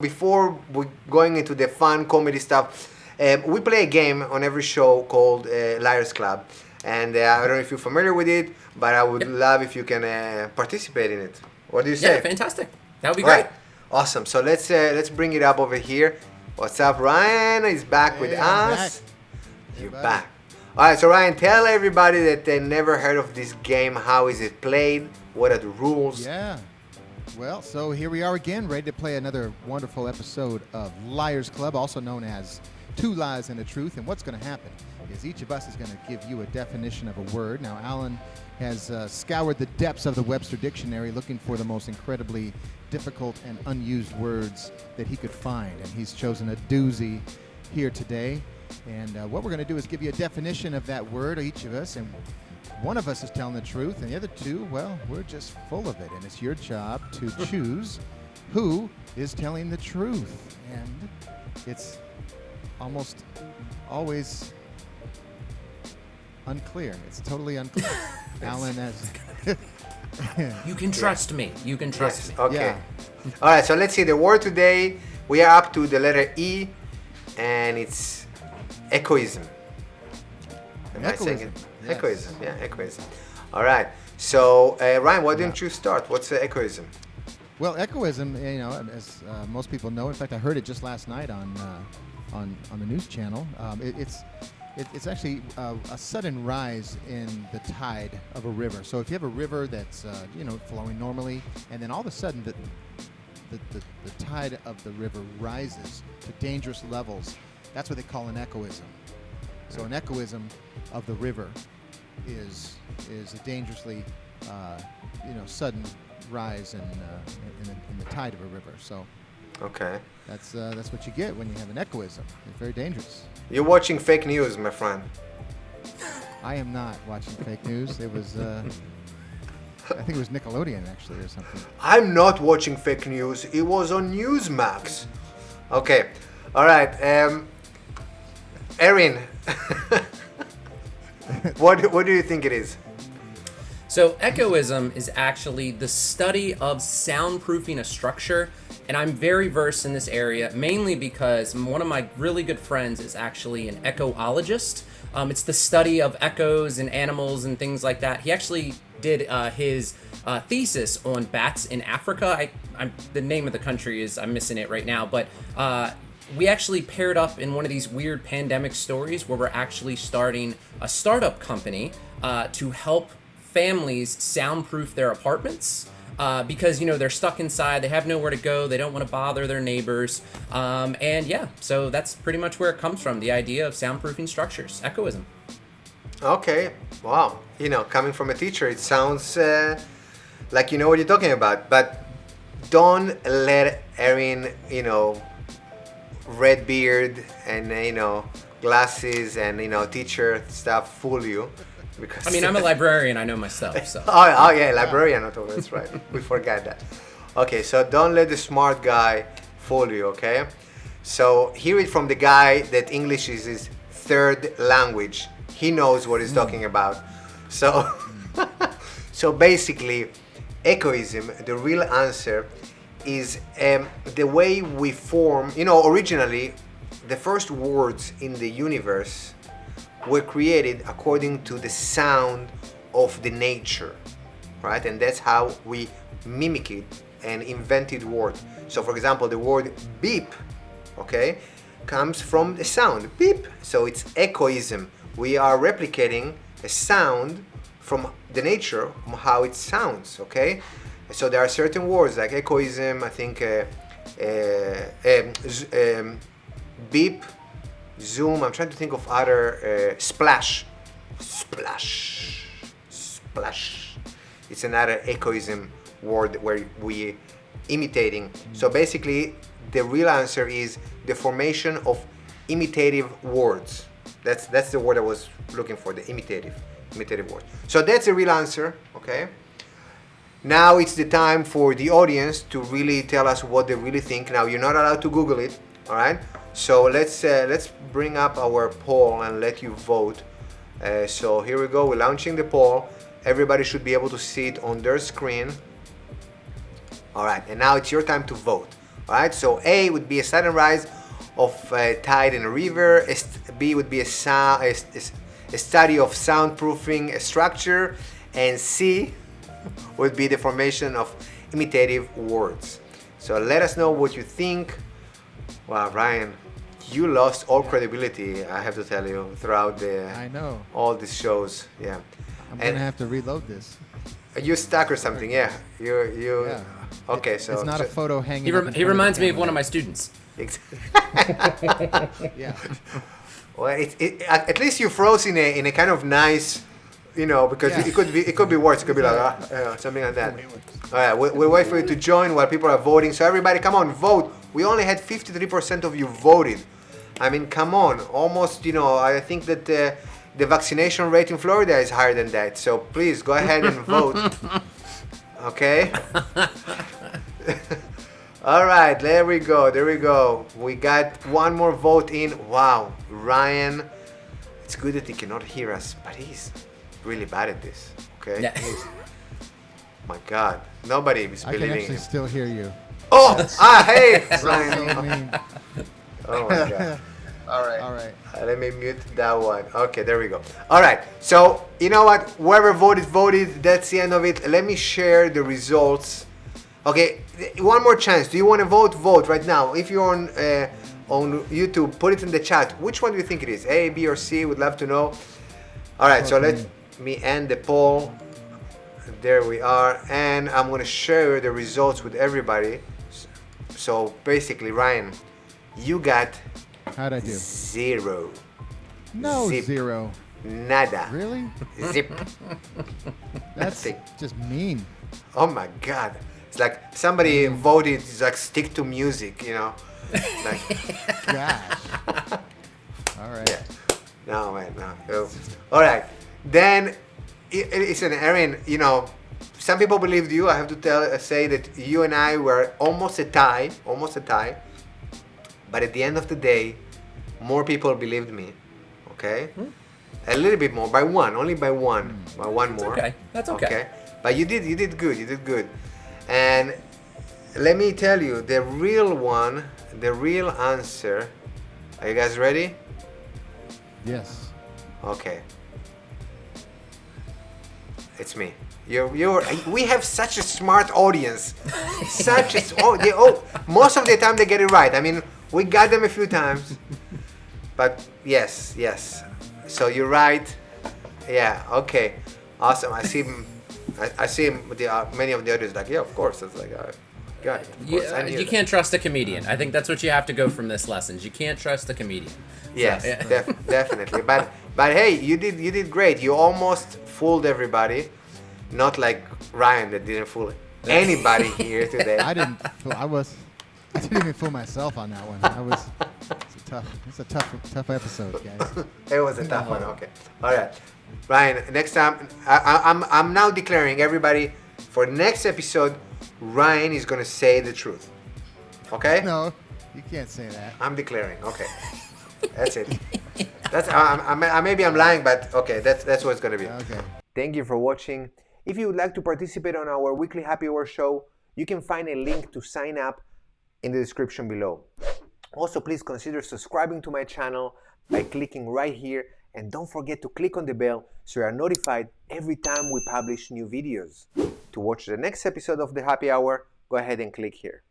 before we going into the fun comedy stuff, we play a game on every show called Liars Club, and I don't know if you're familiar with it, but I would love if you can participate in it. What do you say? Yeah, fantastic. That would be great. Right. Awesome. So let's bring it up over here. What's up, Ryan? Is back with us. You're back. All right. So Ryan, tell everybody that they never heard of this game. How is it played? What are the rules? Yeah. Well, so here we are again, ready to play another wonderful episode of Liars Club, also known as Two Lies and a Truth. And what's going to happen is each of us is going to give you a definition of a word. Now, Alan has scoured the depths of the Webster Dictionary looking for the most incredibly difficult and unused words that he could find. And he's chosen a doozy here today. And what we're going to do is give you a definition of that word, each of us. And one of us is telling the truth, and the other two, well, we're just full of it. And it's your job to choose who is telling the truth. And it's almost always unclear. It's totally unclear. Alan, that's... You can trust me. You can trust me. Okay. Yeah. All right. So let's see the word today. We are up to the letter E, and it's echoism. Am I saying it? Yes. Echoism. Yeah, echoism. All right. So Ryan, why don't you start? What's echoism? Well, echoism, you know, as most people know, in fact, I heard it just last night on the news channel. It's actually a sudden rise in the tide of a river. So if you have a river that's flowing normally, and then all of a sudden the tide of the river rises to dangerous levels, that's what they call an echoism. So an echoism of the river is a dangerously sudden rise in the tide of a river. So Okay. that's what you get when you have an echoism. It's very dangerous. You're watching fake news, my friend. I am not watching fake news. It was I think it was Nickelodeon actually or something. I'm not watching fake news. It was on Newsmax. Okay. All right. Erin, what do you think it is? So echoism is actually the study of soundproofing a structure, and I'm very versed in this area mainly because one of my really good friends is actually an echoologist. It's the study of echoes and animals and things like that. He actually did his thesis on bats in Africa. The name of the country is, I'm missing it right now, but we actually paired up in one of these weird pandemic stories where we're actually starting a startup company to help families soundproof their apartments because they're stuck inside, they have nowhere to go, they don't want to bother their neighbors, so that's pretty much where it comes from, the idea of soundproofing structures, echoism. Okay. Wow. Coming from a teacher, it sounds like you know what you're talking about, but don't let Erin, red beard and glasses and teacher stuff fool you, because I'm a librarian, I know my stuff, so. oh yeah, librarian. That's right. We forgot that. Okay, so don't let the smart guy fool you. Okay, so hear it from the guy that English is his third language. He knows what he's talking about. So so basically, echoism, the real answer is the way we form, originally the first words in the universe were created according to the sound of the nature, right? And that's how we mimic it and invented words. So for example, the word beep, okay, comes from the sound beep. So it's echoism. We are replicating a sound from the nature, from how it sounds, okay? So there are certain words like echoism, I think beep, zoom, I'm trying to think of other, splash. It's another echoism word where we imitating. So basically the real answer is the formation of imitative words. That's the word I was looking for, the imitative words. So that's the real answer, okay? Now it's the time for the audience to really tell us what they really think. Now you're not allowed to Google it, all right? So let's bring up our poll and let you vote. So here we go. We're launching the poll. Everybody should be able to see it on their screen. All right, and now it's your time to vote. All right, so A would be a sudden rise of tide in a river. B would be a study of soundproofing a structure, and C would be the formation of imitative words. So let us know what you think. Wow, Ryan, you lost all credibility, I have to tell you, throughout I know. all these shows. Yeah, I'm gonna have to reload this. You stuck or something? Yeah, you. Yeah. Okay, so It's not a photo hanging. He reminds me of one of my students. Yeah. Well, at least you froze in a kind of nice, because Yeah. it could be worse. It could be like something like that. All right, we'll wait for you to join while people are voting. So everybody, come on, vote. We only had 53% of you voted. I mean, come on, almost. I think that the vaccination rate in Florida is higher than that. So please go ahead and vote. Okay. All right, there we go. We got one more vote in. Wow, Ryan, it's good that he cannot hear us, but he's really bad at this. Okay. Yeah. My God, nobody is I can believing actually him. still hear you. Oh, hey, So Ryan. mean. Oh my God. All right. All right. Let me mute that one. Okay, there we go. All right, so you know what? Whoever voted. That's the end of it. Let me share the results. Okay, one more chance. Do you want to vote? Vote right now. If you're on YouTube, put it in the chat. Which one do you think it is? A, B, or C? Would love to know. All right, so let me end the poll. There we are, and I'm gonna share the results with everybody. So basically, Ryan, you got How'd I do? 0. No, Zip. 0. Nada. Really? Zip. That's Nothing. just mean. Oh my God. It's like somebody voted, it's like stick to music, Like, Gosh. All right. yeah. No, man, no. All right. Then, listen, Erin, some people believed you. I have to say that you and I were almost a tie. But at the end of the day, more people believed me. Okay? A little bit more, only by one more. Okay, that's okay. But you did good. And let me tell you, the real answer. Are you guys ready? Yes. Okay. It's me. We have such a smart audience. Most of the time they get it right. I mean, we got them a few times. But yes. So you're right. Yeah, okay. Awesome. I see many of the others like, yeah, of course. It's like, God, of course, I knew You that. can't trust a comedian. I think that's what you have to go from this lesson. You can't trust a comedian. Yes, So, yeah. definitely. But hey, you did great. You almost fooled everybody. Not like Ryan that didn't fool anybody here today. I didn't even fool myself on that one. It's a tough episode, guys. It was a tough one. Okay. All right, Ryan. Next time, I'm now declaring everybody for next episode. Ryan is gonna say the truth. Okay? No, you can't say that. I'm declaring. Okay. That's it. Maybe I'm lying, but okay. That's what it's gonna be. Okay. Thank you for watching. If you would like to participate on our weekly happy hour show, you can find a link to sign up in the description below. Also, please consider subscribing to my channel by clicking right here, and don't forget to click on the bell so you are notified every time we publish new videos. To watch the next episode of the happy hour, go ahead and click here.